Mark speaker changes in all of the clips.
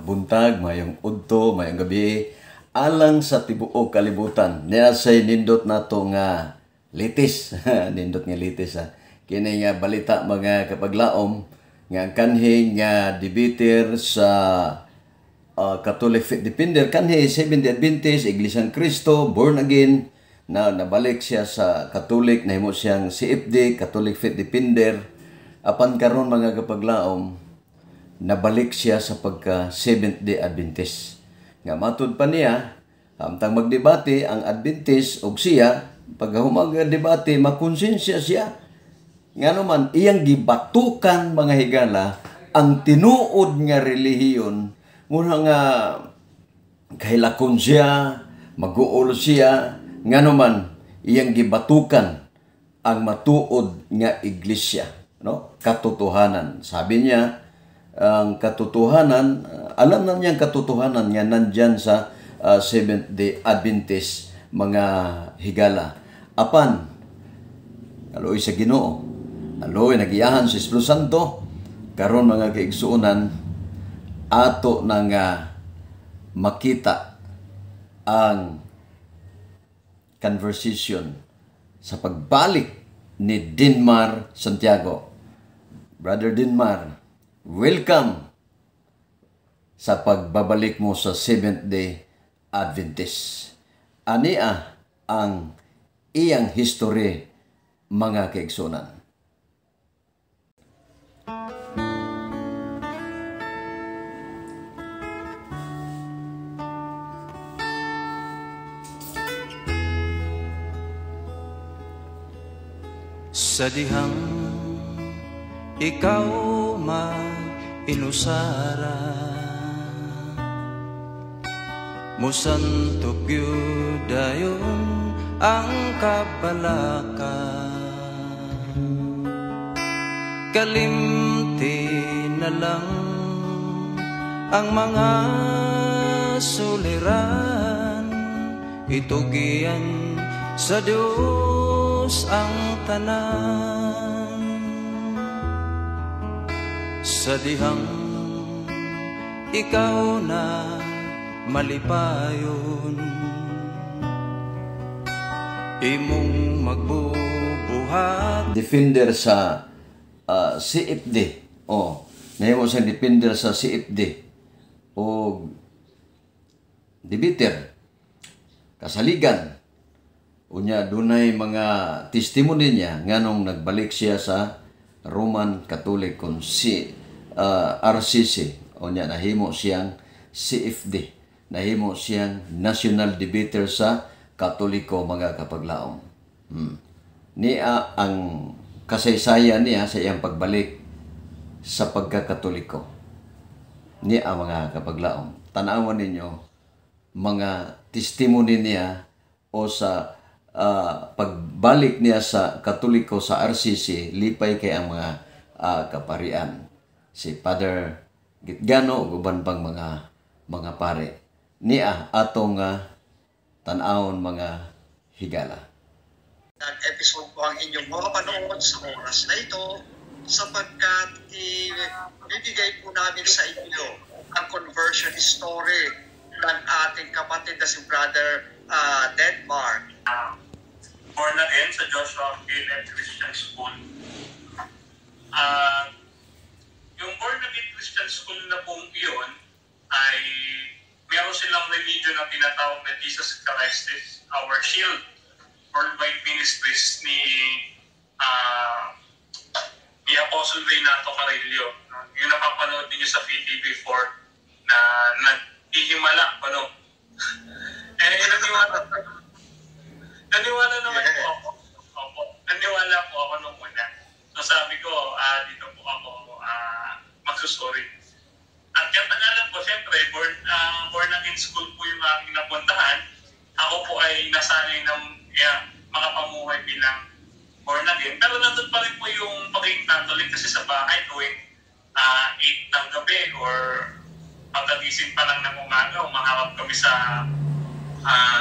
Speaker 1: buntag, mayong udto, mayong gabi, alang sa tibuok kalibutan. Niya say nindot nato nga litis, nindot nga litis ha. Kini nga balita mga kapaglaom, nga kanhi nga debater sa Catholic Faith Defender, kanhi Seventh-day Adventist, Iglesia ng Cristo, born again, na nabalik siya sa Catholic, nahimo siyang CFD, Catholic Faith Defender. Apan karon mga kapaglaom, nabalik siya sa pagka Seventh-day Adventist. Nga matud pa niya, hamtang magdebate ang Adventist og siya, pag humag-debate, makonsensya siya. Nga naman, iyang gibatukan mga higala, ang tinuod nga relihiyon, muna nga kahilakon siya, mag-uol siya, nga naman, iyang gibatukan ang matuod nga iglesia. No? Katotohanan. Sabi niya, ang katotohanan, alam na niya ang katotohanan nga nandyan sa Seventh-day Adventist mga higala. Apan, aloy sa Ginoo, aloy nagiyahan sa Espiritu Santo, karon mga kaigsuonan, ato na nga makita ang conversation sa pagbalik ni Dinmar Santiago. Brother Dinmar, welcome sa pagbabalik mo sa Seventh-day Adventist. Ania ang iyang history, mga kaigsunan.
Speaker 2: Sa dihang ikaw inusara, musantog yudayon ang kabalaka, kalimti na lang ang mga suliran, itugian sa Diyos ang tanan. Sa dihang ikaw na malipayon, imong magbubuhat.
Speaker 1: Defender sa CFD. Nahimo siyang defender sa CFD. O debater. Kasaligan. Unya, dunay mga testimony niya nganong nagbalik siya sa Roman Catholic kung RCC. Unya, nahimo siyang CFD. Nahimo siyang national debater sa Katoliko, mga kapaglaom. Niya ang kasaysayan niya sa iyang pagbalik sa pagkakatoliko. Niya mga kapaglaom. Tanawan ninyo mga testimony niya o sa pagbalik niya sa Katoliko sa RCC, lipay kay ang mga kaparian. Si Father Gitgano, uban pang mga pare. Niya atong tanawon mga higala.
Speaker 3: Nag-episode po ang inyong mga panood sa oras na ito sapagkat ibibigay po namin sa inyo ang conversion story ng ating kapatid na si Brother Denmark.
Speaker 4: Born again sa Joshua Caleb Christian School. Yung Born again Christian School na pong iyon ay meron silang religion na tinatawag na Jesus Christ is our shield. Worldwide ministries ni Apostle Renato Carillo. Yung napapanood niyo sa VTV4 na naghihimala naniwala naman po ako. Opo, naniwala po ako nung una. So sabi ko, dito po ako magsusuri. At yung panalan po, syempre, born again school po yung aming napuntahan. Ako po ay nasanay ng makapamuhay bilang born again. Pero nandun pa rin po yung pagiging Catholic kasi sa bahay tuwing 8 ng gabi or pagkagising pa lang ng umaga, umaharap kami sa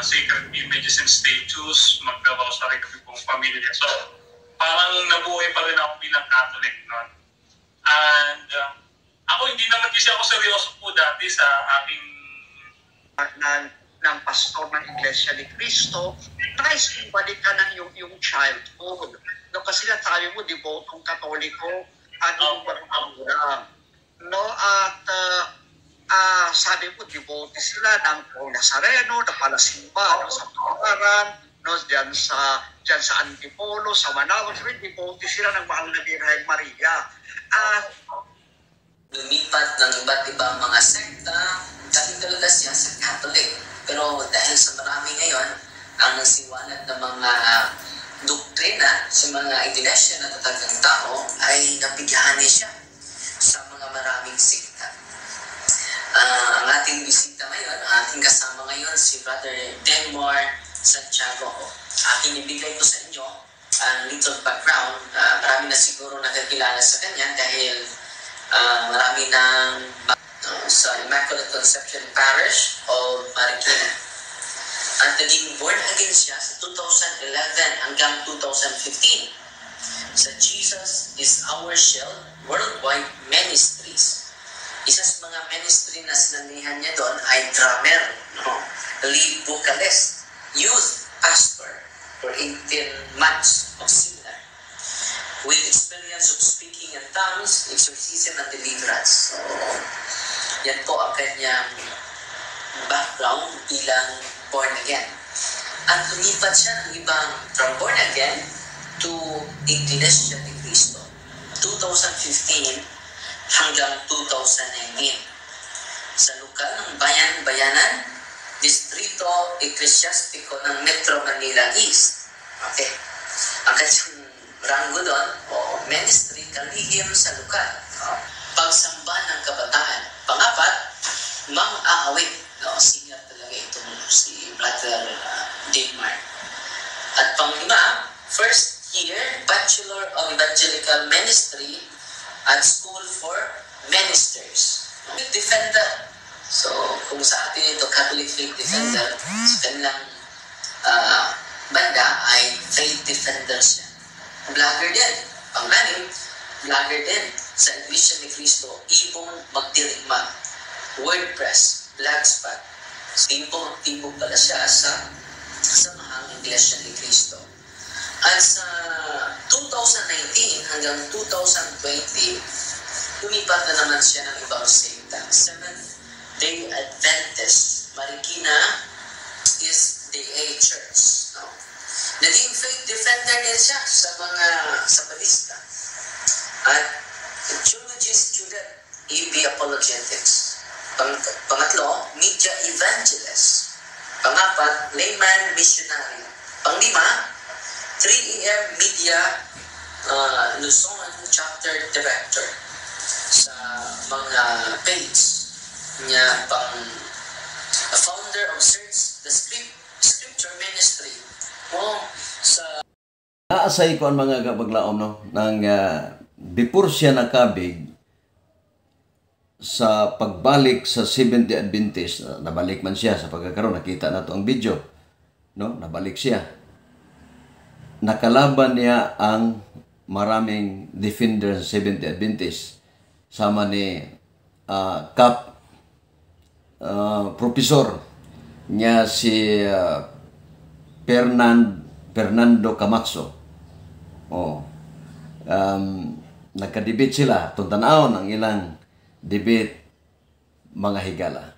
Speaker 4: sacred images and statues, magdarosary kami pong pamilya. So, parang nabuhay pa rin ako bilang Catholic noon. And ako, hindi naman kasi ako seryoso po dati sa aking
Speaker 3: ng pastor ng Iglesia ni Cristo, nais kong balikan ng yung childhood. No, kasi na tayo mo, debotong Katoliko at yung magulang. No, at sabi mo, devote sila ng Nazareno, na palasimba, no, sa Pangaran, no, dyan sa Antipolo, sa Manawag, devote sila ng mahal na Birhen Maria.
Speaker 5: Lumipat ng iba't ibang mga sekta, dahil talaga siya sa Catholic. Pero dahil sa marami ngayon, ang nasiwalat ng mga doktrina sa mga iglesia na tatagang tao ay nabighani siya sa mga maraming sekta. Ang ating bisita ngayon, ang ating kasama ngayon, si Brother Denmore Santiago. Inibigay ko sa inyo ang little background. Marami na siguro nakakilala sa kanya dahil marami ng sa Immaculate Conception Parish of Marikina. At naging born again siya sa 2011 hanggang 2015 sa Jesus is Our Shield Worldwide Ministries. Isa sa mga ministry na sinanihan niya doon ay drummer, lead vocalist, youth pastor for 18 months of similar, with experience of speaking in tongues, exorcism, and deliverance. So, yan po ang kanyang background bilang born again. At lumipat siya ng ibang from born again to Iglesia ni Cristo 2015 hanggang 2019 sa lokal ng bayan-bayanan, distrito eklesiastiko ng Metro Manila East. Okay. Ang kanyang rango doon, ministry, kalihim sa lokal. Pagsamba ng kabataan. Pangapat, mang-aawit. Senior talaga itong si Brother Denmore. At panglima, first year, Bachelor of Evangelical Ministry at School for Ministers. Defender. So, kung sa atin ito, Catholic Faith Defender, sa kanilang banda ay Faith Defender siya. Vlogger din. Pang-anim, vlogger din sa Iglesia ni Cristo, Ibong Magdirigma, WordPress, Blogspot. Tibo pala siya sa samahang Iglesia ni Cristo. At sa 2019 hanggang 2020, lumipat na naman siya ng ibang sekta. Seventh-day Adventist, Marikina is the A Church. Naging faith defender din siya sa mga sabalista. At theology student, EB Apologetics. Pangatlo, media evangelist. Pangapat, layman missionary. Panglima, 3AM Media Luzon Chapter Director sa mga page niya, pang founder of Search the Scripture Ministry. Sa
Speaker 1: naasay ko ang mga kabaglaom nang before siya nakabig sa pagbalik sa Seventh-day Adventist, nabalik man siya sa pagkakaroon, nakita na to ang video, nabalik siya. Nakalaban niya ang maraming defender sa Seventh-day Adventist, sama ni profesor niya si Fernando Camacho. Nagka-debate sila, tuntanawon ang ilang debate, mga higala.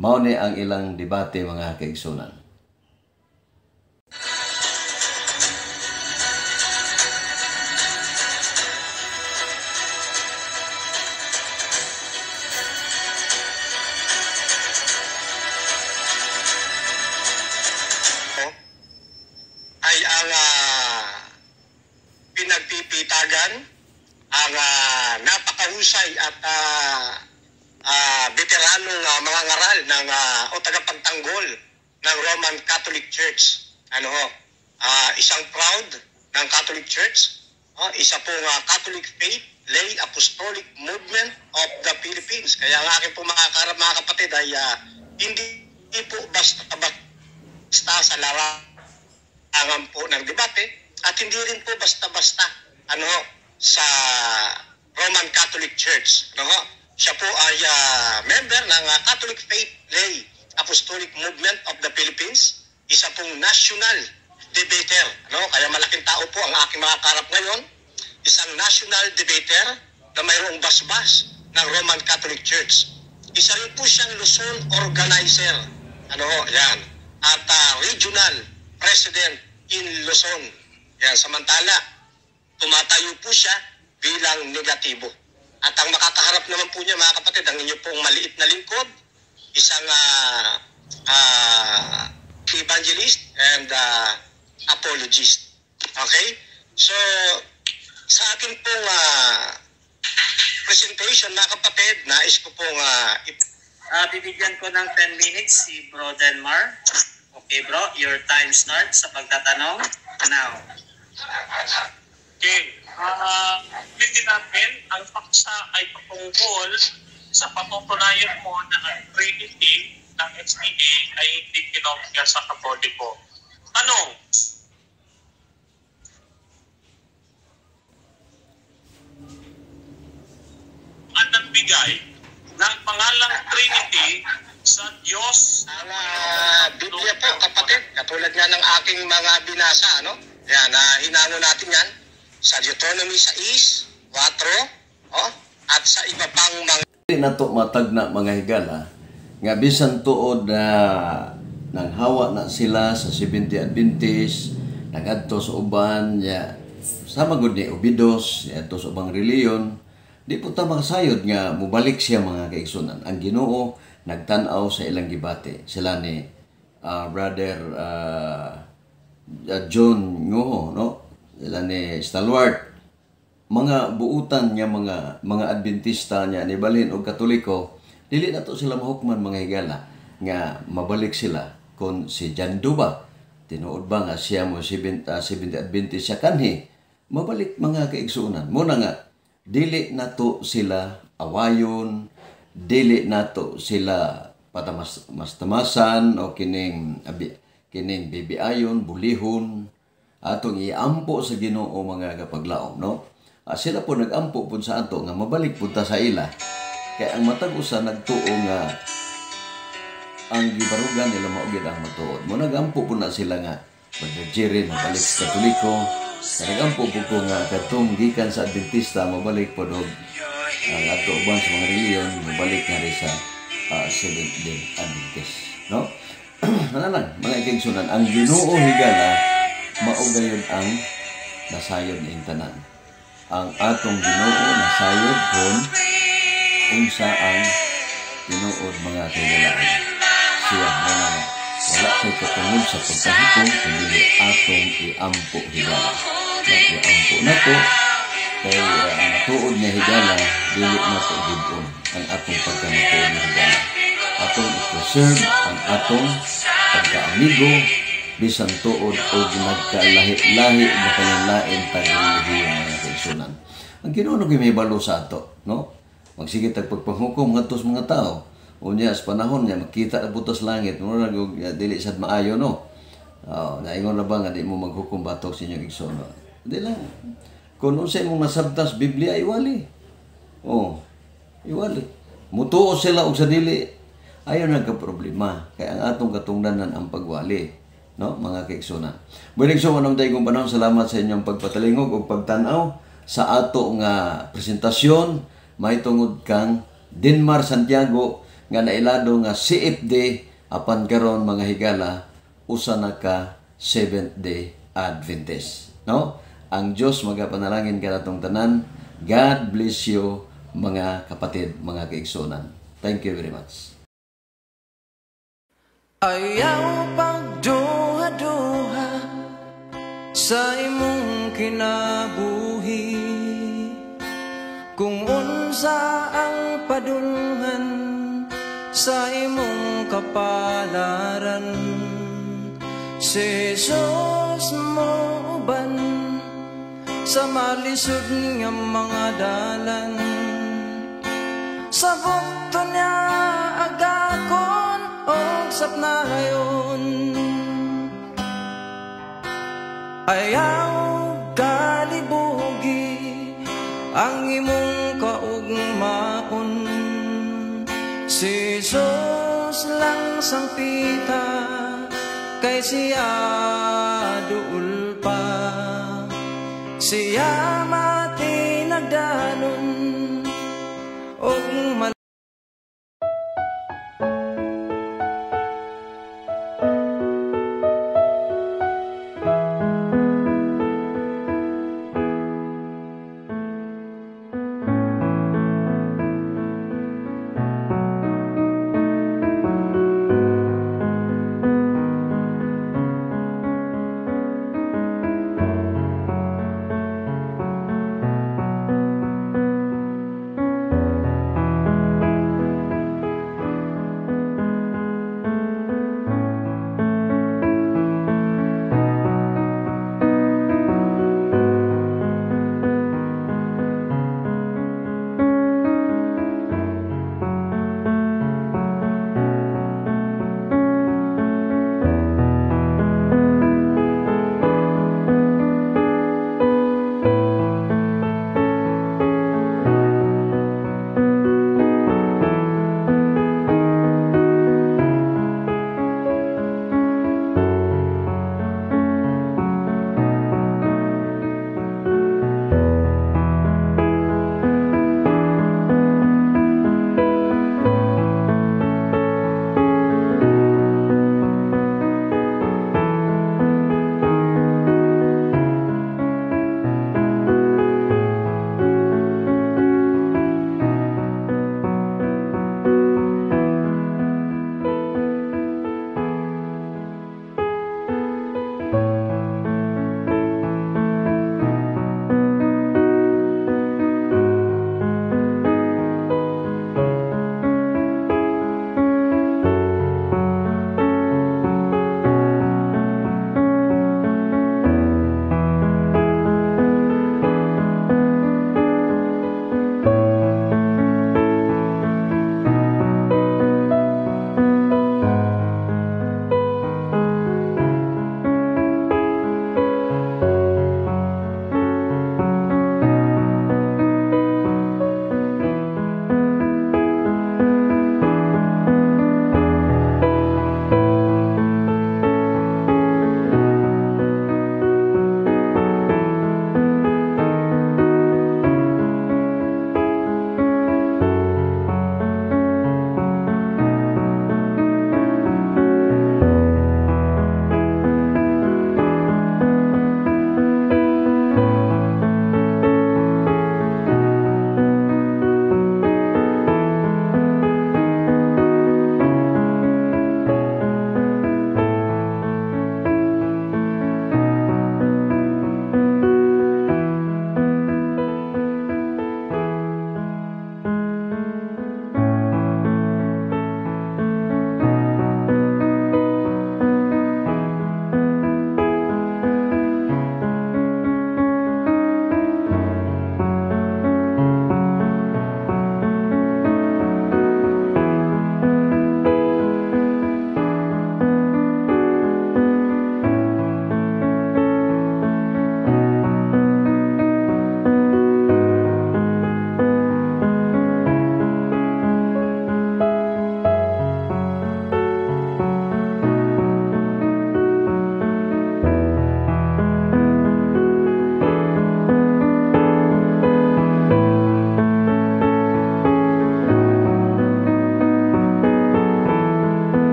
Speaker 1: Mao ni ang ilang debate, mga kaigsunan.
Speaker 3: Ay ang pinagpipitagan, ang napakahusay at veteranong mga ngaral ng o tagapagtanggol ng Roman Catholic Church. Isang proud ng Catholic Church, isa pong Catholic Faith Lay Apostolic Movement of the Philippines. Kaya ang aking po mga kapatid ay hindi po basta sa larangan po ng debate at hindi rin po basta-basta sa Roman Catholic Church. Siya po ay
Speaker 6: ng Catholic Faith Lay Apostolic Movement of the Philippines, isa pong national debater. Kaya malaking tao po ang aking mga karap ngayon, isang national debater na mayroong basbas ng Roman Catholic Church. Isa rin po siyang Luzon organizer. Yan. At regional president in Luzon. Yan. Samantala, tumatayo po siya bilang negatibo. At ang makakaharap naman po niya, mga kapatid, ang inyo pong maliit na lingkod, isang evangelist and apologist. Okay? So, sa akin pong presentation, mga kapatid, nais ko pong
Speaker 7: bibigyan ko ng 10 minutes si Bro Denmar. Okay, bro, your time starts sa pagtatanong now.
Speaker 4: Okay. Bigyan natin, ang paksa ay patungkol sa patutunayan mo na ang Trinity ng SDA ay hindi kinopya sa Katoliko. Tanong, at nagbigay ng pangalang Trinity sa Diyos
Speaker 6: ang Biblia po, kapatid, katulad nga ng aking mga binasa, yan, hinango natin yan sa Deuteronomy 6, 4, at sa iba pang mga
Speaker 1: nato matag na mga higala nga bisan tuod na nang hawa na sila sa 70 Adventist nagadto sa uban ya sama gud ni Obidos adto sa ubang reliyon di po ta makasayod nga mubalik siya mga kaigsunan. Ang Ginoo nagtan-aw sa ilang gibati sila ni brother John Ngoho, sila ni Stalwart, mga buutan niya, mga Adventista niya nibalhin og Katoliko, dili na to sila mahukman mga higala nga mabalik sila kung si John Duba tinuod ba nga siya mo 70 Adventist siya kanhi mabalik mga kaigsunan. Muna nga dili nato sila awayon, dili nato sila patamasan o kining bibiayon, bulihon, atong iampo sa Ginoo mga kapaglaom, sila po nagampo po sa ato nga mabalik punta sa ila. Kaya ang matag usa nagtuo nga ang gibarugan nila maugid ang matuod. Mo nagampo po na sila nga Brother Jerry mabalik sa Katoliko. Nagampo po ko nga katong gikan sa Adventista mabalik po dog ang ato uban sa mga reliyon mabalik nga rin sa Seventh-day Adventist. Mga ikigsunan, ang Ginoo higala maugayon ang nasayod ng tanan. Ang atong Ginoo nasayod kung unsa ang tinuod mga kailangan. Siya mga wala kay katungod sa pagkahukom kundi atong iampo higala. Iampo na to kay ang tuod na higala dili na to gudon ang atong pagkamatuod na higala. Atong i-preserve ang atong pagkaamigo bisan tuod o nagkalahi-lahi na kanilain taglilihiyon mga kaigsunan. Ang Ginoo may balo sa ato, magsige tagpagpanghukom ngadto sa mga tao. Unya sa panahon niya makita na butas langit, mura dili sad maayo naingon na ba nga di mo maghukom batok sa inyong igsoon. Di lang. Kung unsay mong nasabtas Biblia iwali. Iwali. Mutuo sila og sa dili. Ayaw nagka-problema. Kaya ang atong katungdanan ang pagwali. Mga kaigsunan. Bulig so manong daygong panahon, salamat sa inyong pagpatalingog o pagtanaw sa ato nga presentasyon. May tungod kang Denmar Santiago nga nailado nga CFD apan karon mga higala usa na ka Seventh-day Adventist. Ang Dios magapanalangin kanatong tanan. God bless you mga kapatid, mga kaigsunan. Thank you very much.
Speaker 2: Ayaw pagduha-duha sa imong kinabuhi, kung unsa ang padulngan sa imong kapalaran. Si Jesus mo uban sa malisod nga mga dalan, sa bukto niya agakon og sapnayon. Ayaw kalibugi ang imong kaugmaon, Si Jesus lang sangpita, kay siya duul pa. Siya mati nagdanon, og